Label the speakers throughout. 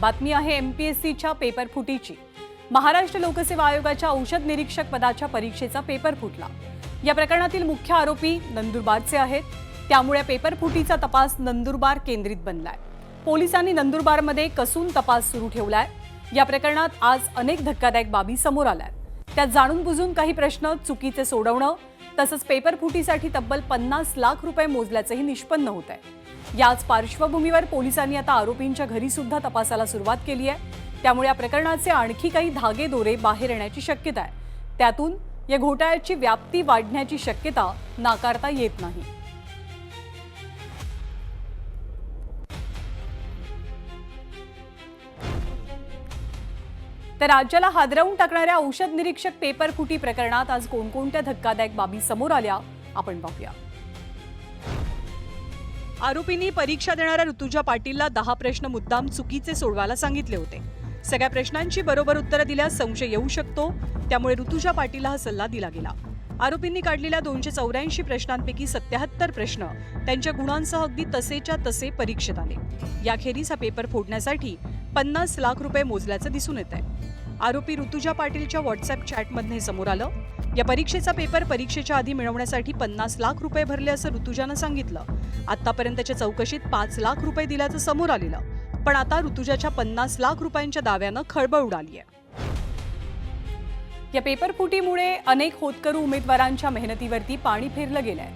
Speaker 1: बातमी आहे MPSCच्या पेपर फुटीची। महाराष्ट्र लोकसेवा आयोगाच्या औषध निरीक्षक पदाच्या परीक्षेचा पेपर फुटला। या प्रकरणातील मुख्य आरोपी नंदुरबारचे आहेत, त्यामुळे पेपर फुटीचा तपास नंदुरबार केंद्रित बनलाय। पोलिसांनी नंदुरबारमध्ये कसून तपास सुरू ठेवलाय। या प्रकरणात आज अनेक धक्कादायक बाबी समोर आल्यात। त्यात जाणून बुजून काही प्रश्न चुकीचे सोडवणं तसंच पेपर फुटीसाठी तब्बल 50 लाख रुपये मोजल्याचंही निष्पन्न होत आहे। याच पार्श्वभूमीवर पोलिसांनी आता आरोपींच्या घरी सुद्धा तपासाला सुरुवात केली आहे। त्यामुळे या प्रकरणाचे आणखी काही धागेदोरे बाहेर येण्याची शक्यता आहे। त्यातून या घोटाळ्याची व्याप्ती वाढण्याची शक्यता नाकारता येत नाही। तर राज्याला हादरवून टाकणाऱ्या औषध निरीक्षक पेपर फुटी प्रकरणात आज कोणकोणत्या धक्कादायक बाबी समोर आल्या आपण पाहूया। आरोपींनी परीक्षा देणाऱ्या ऋतुजा पाटीलला 10 प्रश्न मुद्दाम चुकीचे सोडवायला सांगितले होते। सगळ्या प्रश्नांची बरोबर उत्तरे दिल्यास संशय येऊ शकतो, त्यामुळे ऋतुजा पाटीलला हा सल्ला दिला गेला। आरोपींनी काढलेल्या 284 प्रश्नांपैकी 77 प्रश्न त्यांच्या गुणांसह अगदी तसेच्या तसे परीक्षेत आले। याखेरीज हा पेपर फोडण्यासाठी 50 लाख रुपये मोजल्याचं दिसून येत आहे। आरोपी ऋतुजा पाटीलच्या व्हॉट्सअप चॅटमध्ये समोर आलं। या परीक्षेचा पेपर परीक्षेच्या आधी मिळवण्यासाठी 50 लाख रुपये भरले असं ऋतुजानं सांगितलं। आतापर्यंतच्या चौकशीत 5 लाख रुपये दिल्याचं समोर आलेलं, पण आता ऋतुजाच्या 50 लाख रुपयांच्या दाव्यानं खळबळ उडाली आहे। या पेपर फुटीमुळे अनेक होतकरू उमेदवारांच्या मेहनतीवरती पाणी फेरलं गेलंय।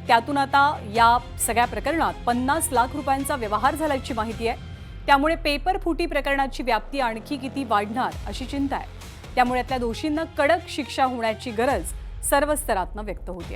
Speaker 1: त्यातून आता या सगळ्या प्रकरणात 50 लाख रुपयांचा व्यवहार झाल्याची माहिती आहे। त्यामुळे पेपर फुटी प्रकरणाची व्याप्ती आणखी किती वाढणार अशी चिंता आहे। त्यामुळे यातल्या दोषींना कडक शिक्षा होण्याची गरज सर्व स्तरातून व्यक्त होते आहे।